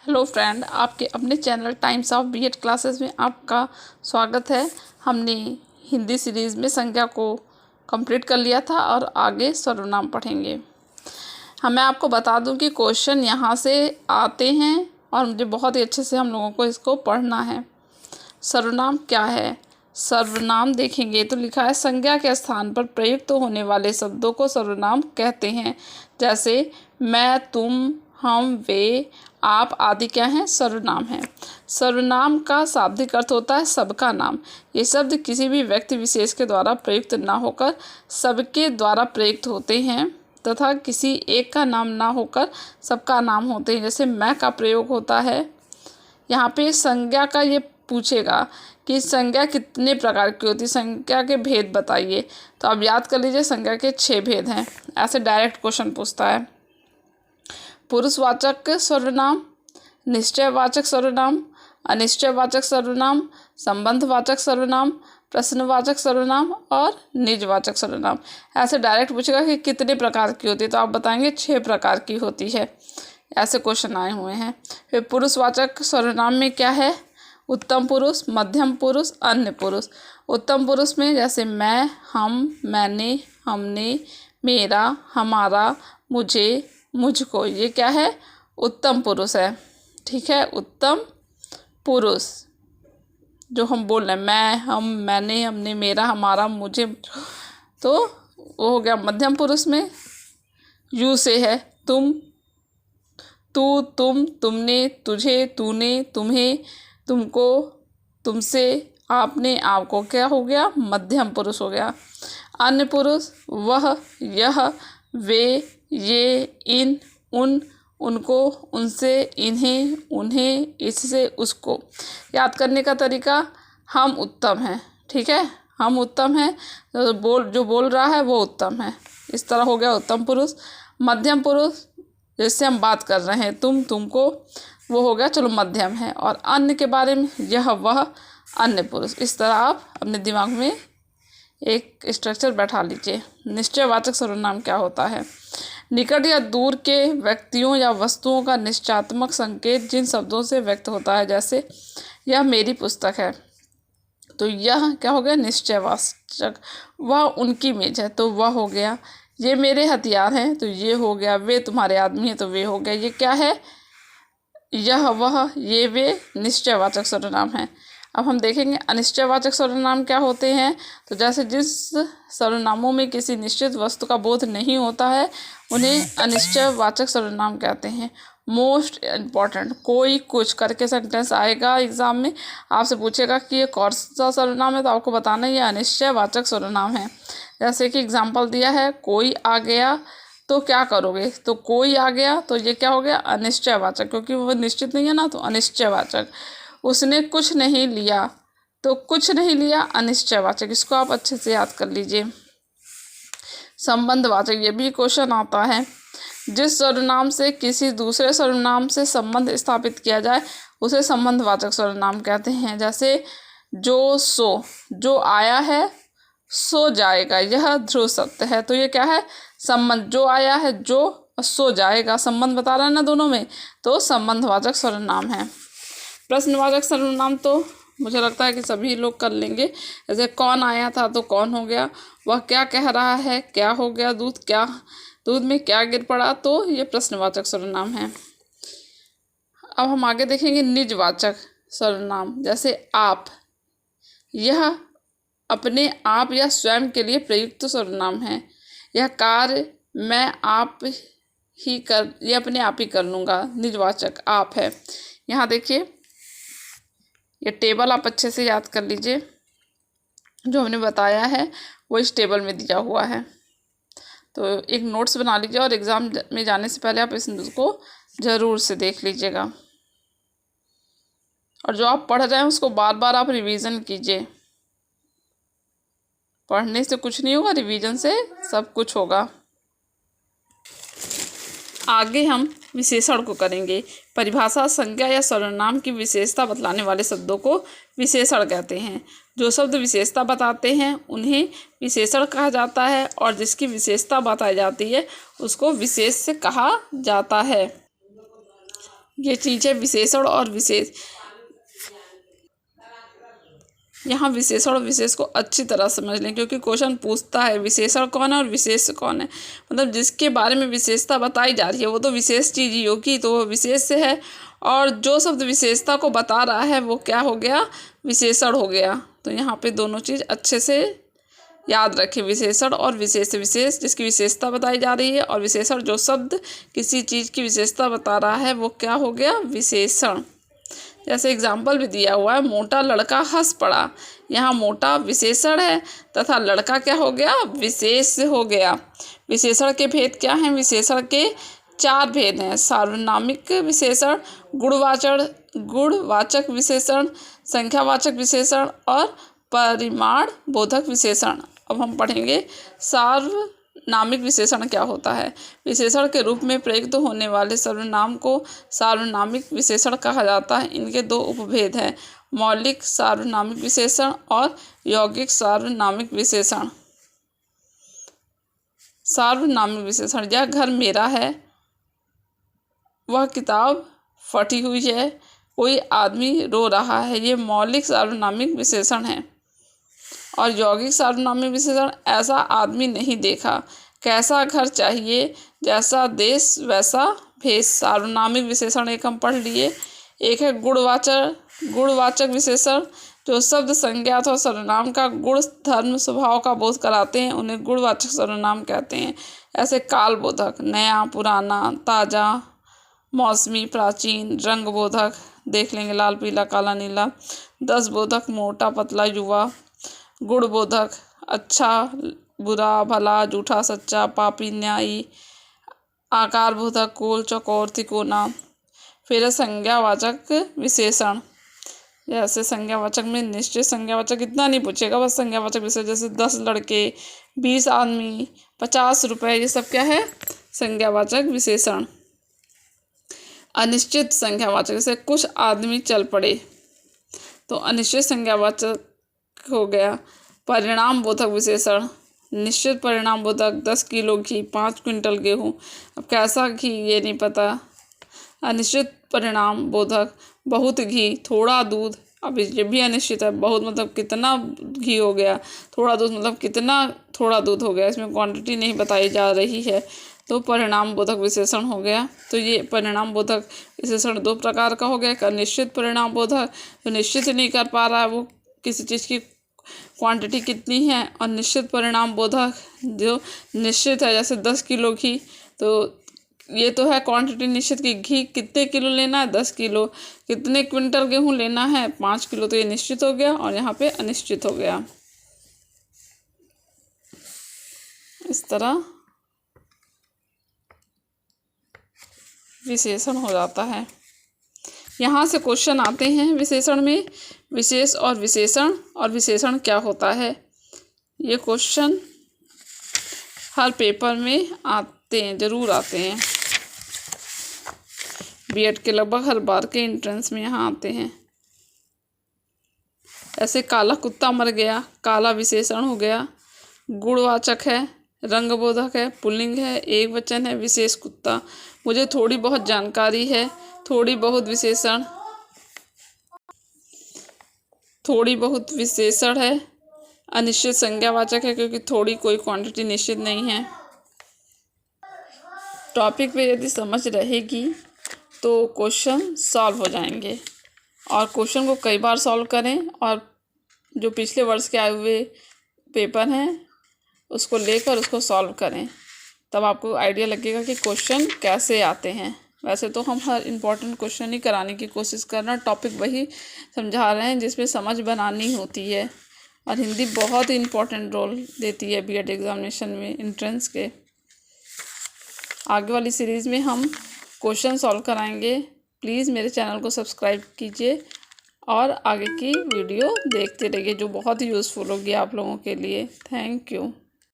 Hello friend, आपके अपने channel Times of BEd classes में आपका स्वागत है। हमने हिंदी सीरीज़ में संज्ञा को कंप्लीट कर लिया था और आगे सर्वनाम पढ़ेंगे। मैं आपको बता दूं कि क्वेश्चन यहाँ से आते हैं और मुझे बहुत ही अच्छे से हम लोगों को इसको पढ़ना है। सर्वनाम क्या है? सर्वनाम देखेंगे तो लिखा है संज्ञा के स्थान पर प्रयुक्त होने वाले शब्दों को सर्वनाम कहते हैं। जैसे मैं, तुम, हम, वे, आप आदि क्या हैं? सर्वनाम हैं। सर्वनाम का शाब्दिक अर्थ होता है सबका नाम। ये शब्द किसी भी व्यक्ति विशेष के द्वारा प्रयुक्त ना होकर सबके द्वारा प्रयुक्त होते हैं तथा किसी एक का नाम ना होकर सबका नाम होते हैं। जैसे मैं का प्रयोग होता है। यहाँ पे संज्ञा का ये पूछेगा कि संज्ञा कितने प्रकार की होती है, संज्ञा के भेद बताइए। तो आप याद कर लीजिए, संज्ञा के 6 भेद हैं। ऐसे डायरेक्ट क्वेश्चन पूछता है। पुरुषवाचक सर्वनाम, निश्चयवाचक सर्वनाम, अनिश्चयवाचक सर्वनाम, संबंधवाचक सर्वनाम, प्रश्नवाचक सर्वनाम और निजवाचक सर्वनाम। ऐसे डायरेक्ट पूछेगा कि कितने प्रकार की होती है, तो आप बताएंगे 6 प्रकार की होती है। ऐसे क्वेश्चन आए हुए हैं। फिर पुरुषवाचक सर्वनाम में क्या है? उत्तम पुरुष, मध्यम पुरुष, अन्य पुरुष। उत्तम पुरुष में जैसे मैं, हम, मैंने, हमने, मेरा, हमारा, मुझे, मुझको, ये क्या है? उत्तम पुरुष है। ठीक है, उत्तम पुरुष जो हम बोल रहे हैं, मैं, हम, मैंने, हमने, मेरा, हमारा, मुझे, तो वो हो गया। मध्यम पुरुष में यू से है तुम, तू, तुम, तुमने, तुझे, तूने, तुम्हें, तुमको, तुमसे, आपने, आपको, क्या हो गया? मध्यम पुरुष हो गया। अन्य पुरुष वह, यह, वे, ये, इन, उन, उनको, उनसे, इन्हें, उन्हें, इससे, उसको। याद करने का तरीका, हम उत्तम हैं। ठीक है, हम उत्तम हैं, जो बोल रहा है वो उत्तम है। इस तरह हो गया उत्तम पुरुष। मध्यम पुरुष जिससे हम बात कर रहे हैं, तुम, तुमको, वो हो गया चलो मध्यम है। और अन्य के बारे में यह, वह, अन्य पुरुष। इस तरह आप अपने दिमाग में एक स्ट्रक्चर बैठा लीजिए। निश्चयवाचक सर्वनाम क्या होता है? निकट या दूर के व्यक्तियों या वस्तुओं का निश्चयात्मक संकेत जिन शब्दों से व्यक्त होता है। जैसे यह मेरी पुस्तक है, तो यह क्या हो गया? निश्चयवाचक। वह उनकी मेज है, तो वह हो गया। ये मेरे हथियार हैं, तो ये हो गया। वे तुम्हारे आदमी हैं, तो वे हो गया। ये क्या है? यह, वह, ये, वे निश्चयवाचक सर्वनाम है। अब हम देखेंगे अनिश्चयवाचक सर्वनाम क्या होते हैं। तो जैसे जिस सर्वनामों में किसी निश्चित वस्तु का बोध नहीं होता है उन्हें अनिश्चयवाचक सर्वनाम कहते हैं। मोस्ट इम्पॉर्टेंट, कोई कुछ करके सेंटेंस आएगा एग्जाम में, आपसे पूछेगा कि ये कौन सा सर्वनाम है, तो आपको बताना ये अनिश्चयवाचक सर्वनाम है। जैसे कि एग्जाम्पल दिया है, कोई आ गया तो क्या करोगे? तो कोई आ गया, तो ये क्या हो गया? अनिश्चयवाचक, क्योंकि वो निश्चित नहीं है ना, तो अनिश्चयवाचक। उसने कुछ नहीं लिया, तो कुछ नहीं लिया, अनिश्चयवाचक। इसको आप अच्छे से याद कर लीजिए। संबंधवाचक, ये भी क्वेश्चन आता है। जिस सर्वनाम से किसी दूसरे सर्वनाम से संबंध स्थापित किया जाए उसे संबंधवाचक सर्वनाम कहते हैं। जैसे जो, सो, जो आया है सो जाएगा, यह ध्रुव सत्य है, तो ये क्या है? संबंध। जो आया है, जो, सो जाएगा, संबंध बता रहा है ना दोनों में, तो संबंधवाचक सर्वनाम है। प्रश्नवाचक सर्वनाम तो मुझे लगता है कि सभी लोग कर लेंगे। जैसे कौन आया था, तो कौन हो गया। वह क्या कह रहा है, क्या हो गया। दूध में क्या गिर पड़ा, तो ये प्रश्नवाचक सर्वनाम है। अब हम आगे देखेंगे निजवाचक सर्वनाम। जैसे आप, यह अपने आप या स्वयं के लिए प्रयुक्त सर्वनाम है। यह कार्य मैं ये अपने आप ही कर लूँगा, निजवाचक आप है। यहाँ देखिए, ये टेबल आप अच्छे से याद कर लीजिए। जो हमने बताया है वो इस टेबल में दिया हुआ है, तो एक नोट्स बना लीजिए और एग्ज़ाम में जाने से पहले आप इसको ज़रूर से देख लीजिएगा। और जो आप पढ़ रहे हैं उसको बार बार आप रिवीजन कीजिए। पढ़ने से कुछ नहीं होगा, रिवीजन से सब कुछ होगा। आगे हम विशेषण को करेंगे। परिभाषा, संज्ञा या सर्वनाम की विशेषता बतलाने वाले शब्दों को विशेषण कहते हैं। जो शब्द विशेषता बताते हैं उन्हें विशेषण कहा जाता है और जिसकी विशेषता बताई जाती है उसको विशेष्य कहा जाता है। ये चीज़ है विशेषण और विशेष। यहाँ विशेषण और विशेष को अच्छी तरह समझ लें, क्योंकि क्वेश्चन पूछता है विशेषण कौन है और विशेष कौन है। मतलब जिसके बारे में विशेषता बताई जा रही है वो तो विशेष चीज़ ही होगी, तो वो विशेष से है, और जो शब्द विशेषता को बता रहा है वो क्या हो गया, विशेषण हो गया। तो यहाँ पे दोनों चीज़ अच्छे से याद रखें, विशेषण और विशेष। विशेष जिसकी विशेषता बताई जा रही है, और विशेषण जो शब्द किसी चीज़ की विशेषता बता रहा है वो क्या हो गया, विशेषण। जैसे एग्जाम्पल भी दिया हुआ है, मोटा लड़का हंस पड़ा। यहाँ मोटा विशेषण है तथा लड़का क्या हो गया, विशेष हो गया। विशेषण के भेद क्या हैं, विशेषण के 4 भेद हैं। सार्वनामिक विशेषण, गुणवाचक विशेषण, संख्यावाचक विशेषण और परिमाण बोधक विशेषण। अब हम पढ़ेंगे सार्वनामिक विशेषण क्या होता है। विशेषण के रूप में प्रयुक्त होने वाले सर्वनाम को सार्वनामिक विशेषण कहा जाता है। इनके 2 उपभेद हैं, मौलिक सार्वनामिक विशेषण और यौगिक सार्वनामिक विशेषण। सार्वनामिक विशेषण, यह घर मेरा है, वह किताब फटी हुई है, कोई आदमी रो रहा है, ये मौलिक सार्वनामिक विशेषण है। और यौगिक सार्वनामिक विशेषण, ऐसा आदमी नहीं देखा, कैसा घर चाहिए, जैसा देश वैसा भेष। सार्वनामिक विशेषण एक हम पढ़ लिए। एक है गुणवाचक विशेषण, जो शब्द संज्ञा अथवा सर्वनाम का गुण धर्म स्वभाव का बोध कराते हैं, उन्हें गुणवाचक सर्वनाम कहते हैं। ऐसे कालबोधक, नया पुराना, ताज़ा, मौसमी, प्राचीन। रंग बोधक देख लेंगे, लाल पीला काला नीला। दस बोधक, मोटा पतला युवा। गुण बोधक, अच्छा बुरा भला झूठा सच्चा पापी न्यायी। आकार बोधक, गोल चौकोर तिकोना। फिर संज्ञावाचक विशेषण, जैसे संज्ञावाचक में निश्चित संज्ञावाचक इतना नहीं पूछेगा, बस संज्ञावाचक विशेषण जैसे 10 लड़के, 20 आदमी, 50 रुपए, ये सब क्या है, संज्ञावाचक विशेषण। अनिश्चित संख्यावाचक, जैसे कुछ आदमी चल पड़े, तो अनिश्चित संज्ञावाचक हो गया। परिणाम बोधक विशेषण, निश्चित परिणाम बोधक, 10 किलो घी, 5 क्विंटल गेहूँ। अब कैसा घी ये नहीं पता। अनिश्चित परिणाम बोधक, बहुत घी, थोड़ा दूध। अब ये भी अनिश्चित है, बहुत मतलब कितना घी हो गया, थोड़ा दूध मतलब कितना थोड़ा दूध हो गया, इसमें क्वांटिटी नहीं बताई जा रही है, तो परिणाम बोधक विशेषण हो गया। तो ये परिणाम बोधक विशेषण 2 प्रकार का हो गया। एक अनिश्चित परिणाम बोधक, जो निश्चित नहीं कर पा रहा है वो किसी चीज़ की क्वांटिटी कितनी है, और निश्चित परिणाम बोधक जो निश्चित है, जैसे 10 किलो घी, तो ये तो है क्वांटिटी निश्चित की, घी कितने किलो लेना है, 10 किलो। कितने क्विंटल गेहूँ लेना है, 5 किलो, तो ये निश्चित हो गया, और यहाँ पे अनिश्चित हो गया। इस तरह विशेषण हो जाता है। यहाँ से क्वेश्चन आते हैं विशेषण में, विशेष और विशेषण, और विशेषण क्या होता है। ये क्वेश्चन हर पेपर में आते हैं, ज़रूर आते हैं। बीएड के लगभग हर बार के एंट्रेंस में यहाँ आते हैं। ऐसे काला कुत्ता मर गया, काला विशेषण हो गया, गुणवाचक है, रंगबोधक है, पुल्लिंग है, एक वचन है, विशेष कुत्ता। मुझे थोड़ी बहुत जानकारी है, थोड़ी बहुत विशेषण, थोड़ी बहुत विशेषण है। अनिश्चित संज्ञावाचक है, क्योंकि थोड़ी कोई क्वांटिटी निश्चित नहीं है। टॉपिक पे यदि समझ रहेगी तो क्वेश्चन सॉल्व हो जाएंगे, और क्वेश्चन को कई बार सॉल्व करें, और जो पिछले वर्ष के आए हुए पेपर हैं उसको लेकर उसको सॉल्व करें, तब आपको आइडिया लगेगा कि क्वेश्चन कैसे आते हैं। वैसे तो हम हर इम्पोर्टेंट क्वेश्चन ही कराने की कोशिश कर रहे हैं, टॉपिक वही समझा रहे हैं जिसमें समझ बनानी होती है, और हिंदी बहुत ही इम्पोर्टेंट रोल देती है बीएड एग्जामिनेशन में, एंट्रेंस के। आगे वाली सीरीज़ में हम क्वेश्चन सॉल्व कराएंगे। प्लीज़ मेरे चैनल को सब्सक्राइब कीजिए और आगे की वीडियो देखते रहिए, जो बहुत ही यूज़फुल होगी आप लोगों के लिए। Thank you.